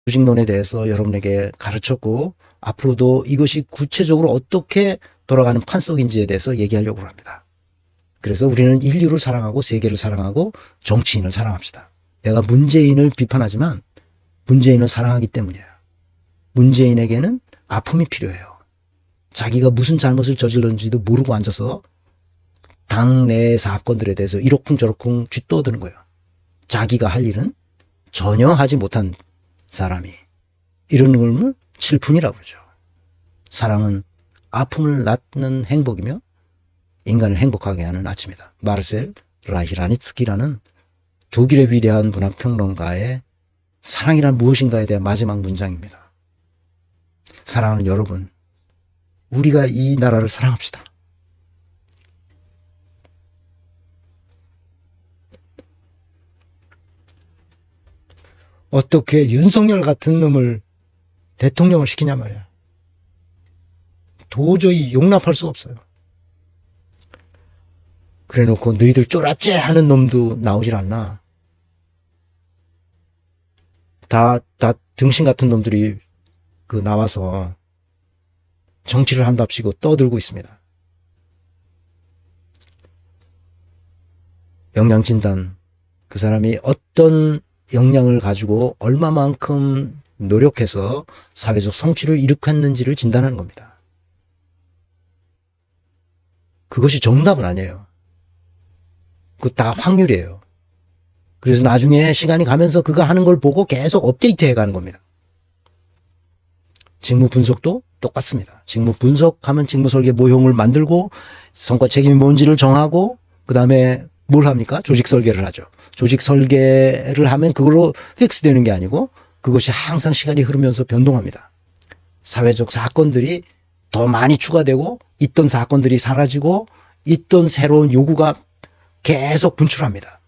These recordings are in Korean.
조직론에 대해서 여러분에게 가르쳤고 앞으로도 이것이 구체적으로 어떻게 돌아가는 판석인지에 대해서 얘기하려고 합니다. 그래서 우리는 인류를 사랑하고 세계를 사랑하고 정치인을 사랑합시다. 내가 문재인을 비판하지만 문재인을 사랑하기 때문이에요. 문재인에게는 아픔이 필요해요. 자기가 무슨 잘못을 저질렀는지도 모르고 앉아서 당내 사건들에 대해서 이러쿵저러쿵 쥐떠드는 거예요. 자기가 할 일은 전혀 하지 못한 사람이 이러는 걸 질풍이라고 그러죠. 사랑은 아픔을 낳는 행복이며 인간을 행복하게 하는 아침이다. 마르셀 라히라니츠키라는 독일의 위대한 문학평론가의 사랑이란 무엇인가에 대한 마지막 문장입니다. 사랑하는 여러분, 우리가 이 나라를 사랑합시다. 어떻게 윤석열 같은 놈을 대통령을 시키냐 말이야. 도저히 용납할 수 없어요. 그래 놓고 너희들 쫄았지 하는 놈도 나오질 않나. 다 등신 같은 놈들이 나와서 정치를 한답시고 떠들고 있습니다. 역량진단, 그 사람이 어떤 역량을 가지고 얼마만큼 노력해서 사회적 성취를 일으켰는지를 진단하는 겁니다. 그것이 정답은 아니에요. 그거 다 확률이에요. 그래서 나중에 시간이 가면서 그거 하는 걸 보고 계속 업데이트 해가는 겁니다. 직무 분석도 똑같습니다. 직무 분석하면 직무 설계 모형을 만들고 성과 책임이 뭔지를 정하고 그 다음에 뭘 합니까? 조직 설계를 하죠. 조직 설계를 하면 그걸로 픽스 되는 게 아니고 그것이 항상 시간이 흐르면서 변동합니다. 사회적 사건들이 더 많이 추가되고 있던 사건들이 사라지고 있던 새로운 요구가 계속 분출합니다.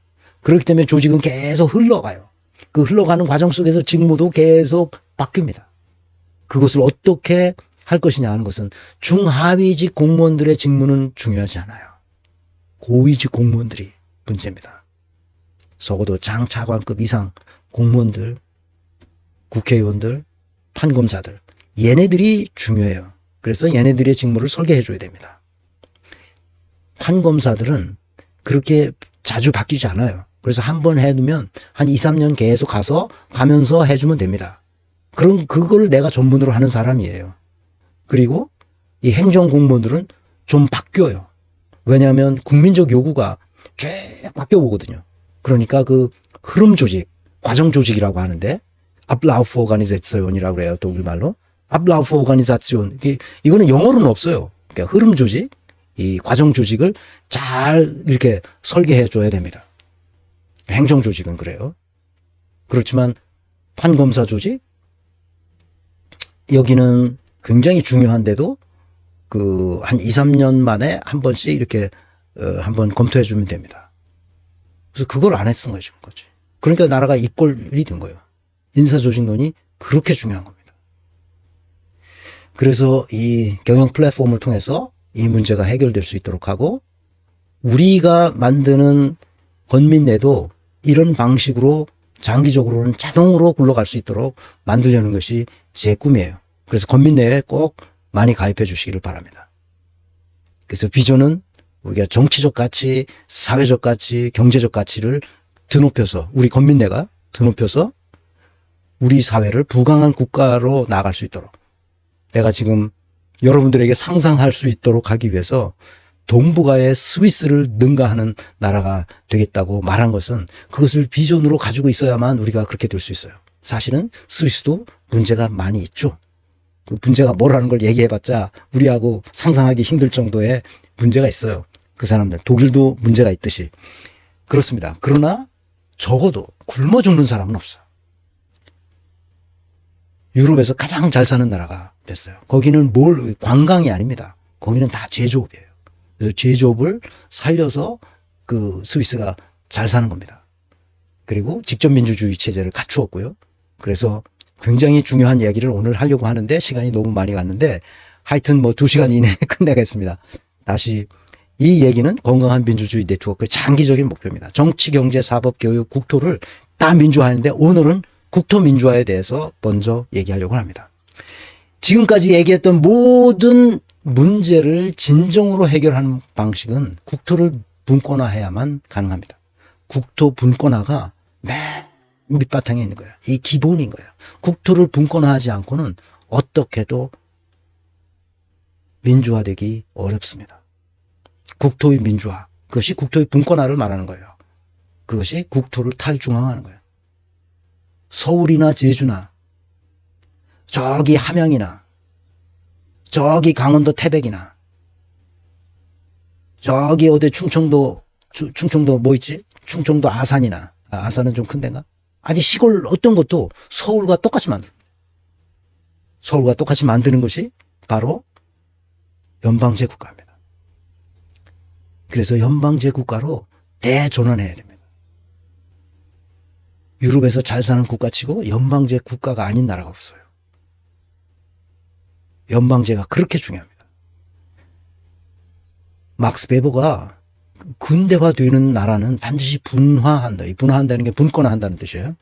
그렇기 때문에 조직은 계속 흘러가요. 그 흘러가는 과정 속에서 직무도 계속 바뀝니다. 그것을 어떻게 할 것이냐 하는 것은 중하위직 공무원들의 직무는 중요하지 않아요. 고위직 공무원들이 문제입니다. 적어도 장차관급 이상 공무원들, 국회의원들, 판검사들, 얘네들이 중요해요. 그래서 얘네들의 직무를 설계해 줘야 됩니다. 판검사들은 그렇게 자주 바뀌지 않아요. 그래서 한 번 해두면 한 2, 3년 계속 가면서 해주면 됩니다. 그럼 그걸 내가 전문으로 하는 사람이에요. 그리고 이 행정공무원들은 좀 바뀌어요. 왜냐하면 국민적 요구가 쭉 바뀌어 보거든요. 그러니까 그 흐름 조직, 과정 조직이라고 하는데 Ablauf Organisation이라고 그래요. 독일말로. Ablauf Organisation. 이거는 영어로는 없어요. 그러니까 흐름 조직, 이 과정 조직을 잘 이렇게 설계해 줘야 됩니다. 행정 조직은 그래요. 그렇지만 판검사 조직, 여기는 굉장히 중요한데도 한 2, 3년 만에 한 번씩 이렇게 한번 검토해 주면 됩니다. 그래서 그걸 안 했은 거지. 그러니까 나라가 이 꼴이 된 거예요. 인사조직론이 그렇게 중요한 겁니다. 그래서 이 경영 플랫폼을 통해서 이 문제가 해결될 수 있도록 하고 우리가 만드는 건민내도 이런 방식으로 장기적으로는 자동으로 굴러갈 수 있도록 만들려는 것이 제 꿈이에요. 그래서 건민내에 꼭 많이 가입해 주시기를 바랍니다. 그래서 비전은 우리가 정치적 가치, 사회적 가치, 경제적 가치를 드높여서 우리 건민내가 드높여서 우리 사회를 부강한 국가로 나아갈 수 있도록 내가 지금 여러분들에게 상상할 수 있도록 하기 위해서 동북아의 스위스를 능가하는 나라가 되겠다고 말한 것은 그것을 비전으로 가지고 있어야만 우리가 그렇게 될 수 있어요. 사실은 스위스도 문제가 많이 있죠. 그 문제가 뭐라는 걸 얘기해봤자 우리하고 상상하기 힘들 정도의 문제가 있어요. 그 사람들. 독일도 문제가 있듯이. 그렇습니다. 그러나 적어도 굶어 죽는 사람은 없어요. 유럽에서 가장 잘 사는 나라가 됐어요. 거기는 관광이 아닙니다. 거기는 다 제조업이에요. 그래서 제조업을 살려서 그 스위스가 잘 사는 겁니다. 그리고 직접 민주주의 체제를 갖추었고요. 그래서 굉장히 중요한 이야기를 오늘 하려고 하는데 시간이 너무 많이 갔는데 하여튼 2시간 이내에 끝내겠습니다. 다시 이 얘기는 건강한 민주주의 네트워크의 장기적인 목표입니다. 정치, 경제, 사법, 교육, 국토를 다 민주화하는데 오늘은 국토민주화에 대해서 먼저 얘기하려고 합니다. 지금까지 얘기했던 모든 문제를 진정으로 해결하는 방식은 국토를 분권화해야만 가능합니다. 국토 분권화가 맨 밑바탕에 있는 거예요. 이 기본인 거예요. 국토를 분권화하지 않고는 어떻게도 민주화되기 어렵습니다. 국토의 민주화, 그것이 국토의 분권화를 말하는 거예요. 그것이 국토를 탈중앙화하는 거예요. 서울이나 제주나 저기 함양이나 저기 강원도 태백이나 저기 어디 충청도 뭐 있지? 충청도 아산이나 아산은 좀 큰 데인가? 아니 시골 어떤 것도 서울과 똑같이 만듭니다. 서울과 똑같이 만드는 것이 바로 연방제 국가입니다. 그래서 연방제 국가로 대전환해야 됩니다. 유럽에서 잘 사는 국가치고 연방제 국가가 아닌 나라가 없어요. 연방제가 그렇게 중요합니다. 막스 베버가 근대화되는 나라는 반드시 분화한다. 이 분화한다는 게 분권화한다는 뜻이에요.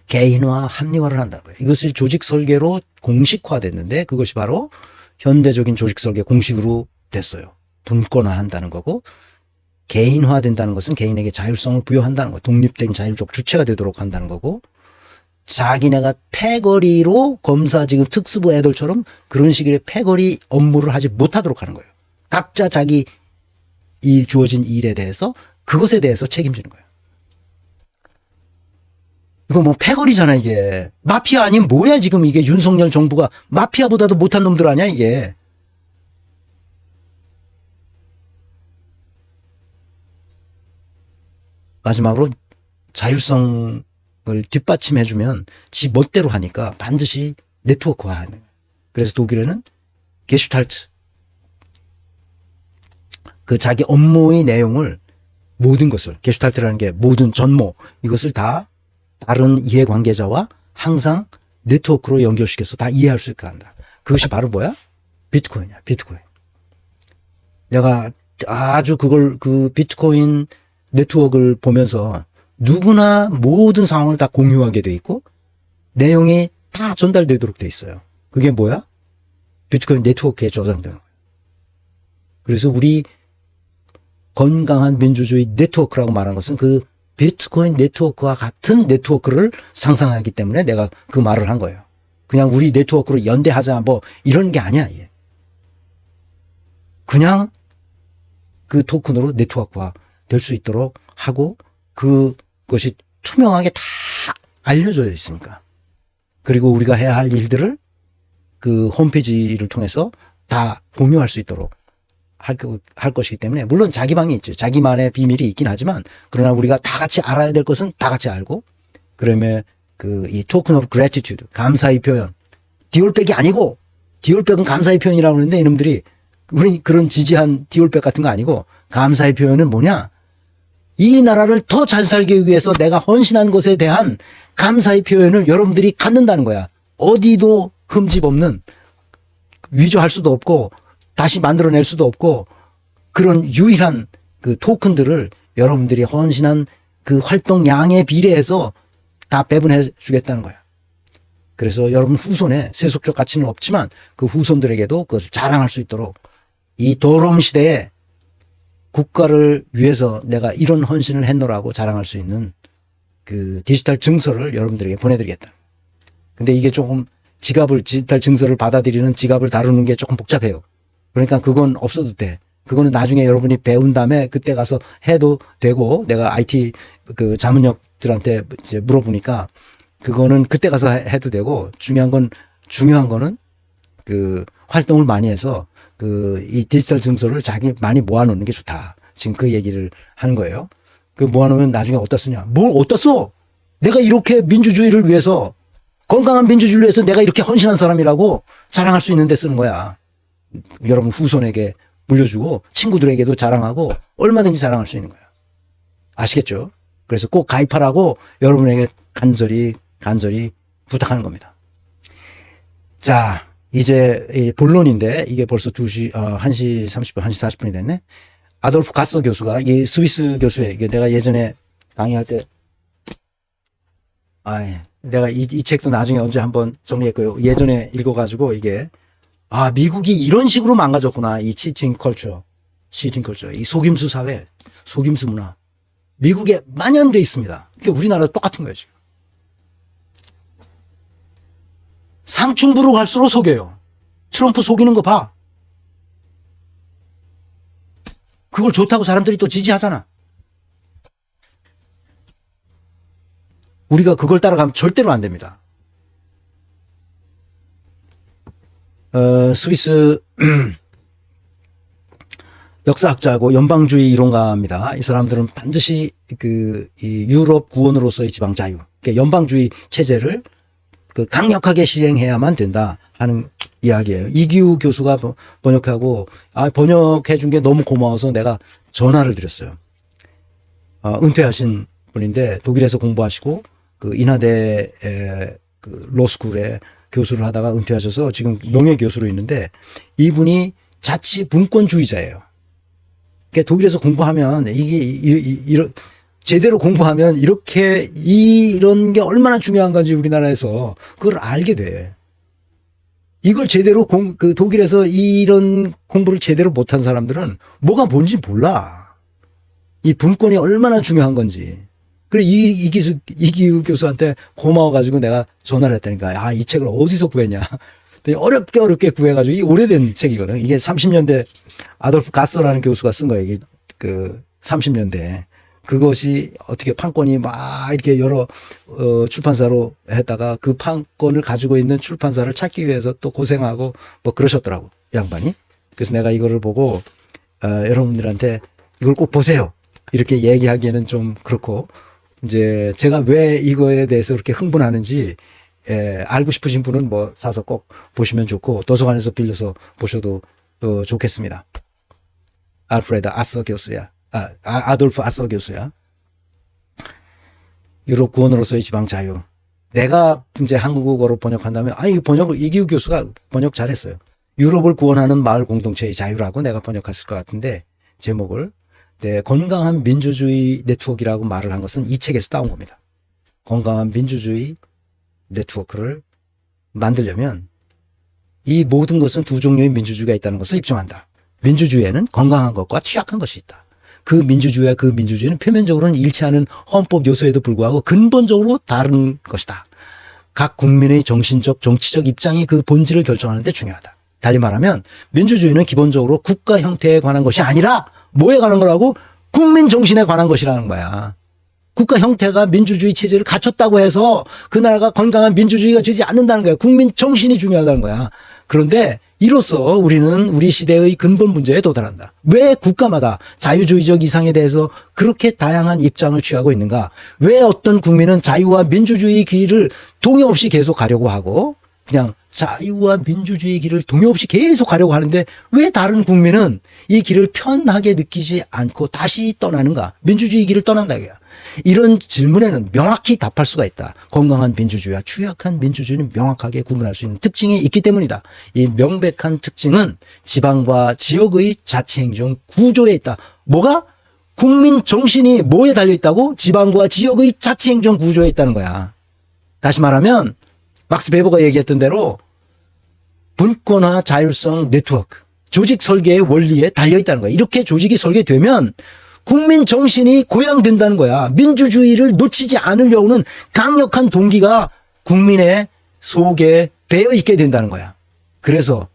개인화, 합리화를 한다는 거예요. 이것이 조직 설계로 공식화됐는데 그것이 바로 현대적인 조직 설계 공식으로 됐어요. 분권화한다는 거고, 개인화된다는 것은 개인에게 자율성을 부여한다는 거, 독립된 자율적 주체가 되도록 한다는 거고, 자기네가 패거리로 검사 지금 특수부 애들처럼 그런 식의 패거리 업무를 하지 못하도록 하는 거예요. 각자 자기 이 주어진 일에 대해서 그것에 대해서 책임지는 거예요. 이거 뭐 패거리잖아 이게. 마피아 아니면 뭐야 지금 이게. 윤석열 정부가 마피아보다도 못한 놈들 아니야 이게. 마지막으로 자율성을 뒷받침해주면 지 멋대로 하니까 반드시 네트워크화하는 거예요. 그래서 독일에는 게슈탈트, 그 자기 업무의 내용을 모든 것을, 게슈탈트라는 게 모든 전모, 이것을 다 다른 이해관계자와 항상 네트워크로 연결시켜서 다 이해할 수 있게 한다. 그것이 바로 뭐야? 비트코인이야, 비트코인. 내가 아주 그 비트코인 네트워크를 보면서 누구나 모든 상황을 다 공유하게 돼 있고 내용이 다 전달되도록 돼 있어요. 그게 뭐야? 비트코인 네트워크에 저장되는 거예요. 그래서 우리 건강한 민주주의 네트워크라고 말한 것은 그 비트코인 네트워크와 같은 네트워크를 상상하기 때문에 내가 그 말을 한 거예요. 그냥 우리 네트워크로 연대하자 뭐 이런 게 아니야. 그냥 그 토큰으로 네트워크화 될 수 있도록 하고 그것이 투명하게 다 알려져 있으니까. 그리고 우리가 해야 할 일들을 그 홈페이지를 통해서 다 공유할 수 있도록 할 것이기 때문에, 물론 자기 방이 있죠. 자기만의 비밀이 있긴 하지만, 그러나 우리가 다 같이 알아야 될 것은 다 같이 알고, 그러면 이 토큰 오브 그래티튜드, 감사의 표현, 디올백이 아니고, 디올백은 감사의 표현이라고 하는데 이놈들이 우리 그런 지지한 디올백 같은 거 아니고, 감사의 표현은 뭐냐? 이 나라를 더 잘 살기 위해서 내가 헌신한 것에 대한 감사의 표현을 여러분들이 갖는다는 거야. 어디도 흠집 없는, 위조할 수도 없고 다시 만들어낼 수도 없고 그런 유일한 그 토큰들을 여러분들이 헌신한 그 활동량에 비례해서 다 배분해 주겠다는 거야. 그래서 여러분 후손에 세속적 가치는 없지만 그 후손들에게도 그것을 자랑할 수 있도록 이 더러운 시대에 국가를 위해서 내가 이런 헌신을 했노라고 자랑할 수 있는 그 디지털 증서를 여러분들에게 보내드리겠다. 근데 이게 조금 디지털 증서를 받아들이는 지갑을 다루는 게 조금 복잡해요. 그러니까 그건 없어도 돼. 그거는 나중에 여러분이 배운 다음에 그때 가서 해도 되고, 내가 IT 그 자문역들한테 이제 물어보니까 그거는 그때 가서 해도 되고, 중요한 거는 그 활동을 많이 해서 이 디지털 증서를 자기 많이 모아놓는 게 좋다. 지금 그 얘기를 하는 거예요. 그 모아놓으면 나중에 어디다 쓰냐? 뭘 어디다 써? 내가 이렇게 민주주의를 위해서, 건강한 민주주의를 위해서 내가 이렇게 헌신한 사람이라고 자랑할 수 있는 데 쓰는 거야. 여러분 후손에게 물려주고 친구들에게도 자랑하고 얼마든지 자랑할 수 있는 거야. 아시겠죠? 그래서 꼭 가입하라고 여러분에게 간절히 부탁하는 겁니다. 자, 이제 본론인데 이게 벌써 1시 30분, 1시 40분이 됐네. 아돌프 가서 교수가, 이 스위스 교수예요. 이게 내가 예전에 강의할 때 내가 이 책도 나중에 언제 한번 정리했고요. 예전에 읽어가지고 이게, 미국이 이런 식으로 망가졌구나. 이 치팅 컬처, 이 속임수 사회, 속임수 문화. 미국에 만연돼 있습니다. 그러니까 우리나라도 똑같은 거예요, 지금. 상층부로 갈수록 속여요. 트럼프 속이는 거 봐. 그걸 좋다고 사람들이 또 지지하잖아. 우리가 그걸 따라가면 절대로 안 됩니다. 스위스 역사학자고 연방주의 이론가입니다. 이 사람들은 반드시 이 유럽 구원으로서의 지방 자유, 그러니까 연방주의 체제를 강력하게 실행해야만 된다 하는 이야기예요. 이기우 교수가 번역하고, 번역해 준 게 너무 고마워서 내가 전화를 드렸어요. 은퇴하신 분인데 독일에서 공부하시고 인하대 로스쿨에 교수를 하다가 은퇴하셔서 지금 명예 교수로 있는데, 이분이 자치 분권주의자예요. 그러니까 독일에서 공부하면 이게 제대로 공부하면 이런 게 얼마나 중요한 건지 우리나라에서 그걸 알게 돼. 이걸 제대로 독일에서 이런 공부를 제대로 못한 사람들은 뭐가 뭔지 몰라. 이 분권이 얼마나 중요한 건지. 그래, 이기우 교수한테 고마워가지고 내가 전화를 했다니까. 이 책을 어디서 구했냐. 어렵게 구해가지고, 이 오래된 책이거든. 이게 30년대 아돌프 가서라는 교수가 쓴 거예요. 이게 30년대. 그것이 어떻게 판권이 막 이렇게 여러 출판사로 했다가 그 판권을 가지고 있는 출판사를 찾기 위해서 또 고생하고 뭐 그러셨더라고, 양반이. 그래서 내가 이거를 보고 여러분들한테 이걸 꼭 보세요, 이렇게 얘기하기에는 좀 그렇고, 이제 제가 왜 이거에 대해서 그렇게 흥분하는지 알고 싶으신 분은 뭐 사서 꼭 보시면 좋고, 도서관에서 빌려서 보셔도 좋겠습니다. 알프레드 아서 교수야. 아돌프 아서 교수야. 유럽 구원으로서의 지방 자유. 내가 이제 한국어로 번역한다면, 이 번역을 이기우 교수가 번역 잘했어요. 유럽을 구원하는 마을 공동체의 자유라고 내가 번역했을 것 같은데, 제목을. 건강한 민주주의 네트워크라고 말을 한 것은 이 책에서 따온 겁니다. 건강한 민주주의 네트워크를 만들려면 이 모든 것은 두 종류의 민주주의가 있다는 것을 입증한다. 민주주의에는 건강한 것과 취약한 것이 있다. 그 민주주의와 그 민주주의는 표면적으로는 일치하는 헌법 요소에도 불구하고 근본적으로 다른 것이다. 각 국민의 정신적, 정치적 입장이 그 본질을 결정하는 데 중요하다. 달리 말하면 민주주의는 기본적으로 국가 형태에 관한 것이 아니라 뭐에 관한 거라고? 국민 정신에 관한 것이라는 거야. 국가 형태가 민주주의 체제를 갖췄다고 해서 그 나라가 건강한 민주주의가 되지 않는다는 거야. 국민 정신이 중요하다는 거야. 그런데 이로써 우리는 우리 시대의 근본 문제에 도달한다. 왜 국가마다 자유주의적 이상에 대해서 그렇게 다양한 입장을 취하고 있는가? 왜 어떤 국민은 자유와 민주주의 길을 동의 없이 계속 가려고 하고, 그냥 자유와 민주주의 길을 동의 없이 계속 가려고 하는데 왜 다른 국민은 이 길을 편하게 느끼지 않고 다시 떠나는가? 민주주의 길을 떠난다 이거야. 이런 질문에는 명확히 답할 수가 있다. 건강한 민주주의와 취약한 민주주의는 명확하게 구분할 수 있는 특징이 있기 때문이다. 이 명백한 특징은 지방과 지역의 자치행정 구조에 있다. 뭐가? 국민 정신이 뭐에 달려있다고? 지방과 지역의 자치행정 구조에 있다는 거야. 다시 말하면 막스 베버가 얘기했던 대로 분권화 자율성 네트워크, 조직 설계의 원리에 달려있다는 거야. 이렇게 조직이 설계되면 국민 정신이 고양된다는 거야. 민주주의를 놓치지 않으려는 강력한 동기가 국민의 속에 배어 있게 된다는 거야. 그래서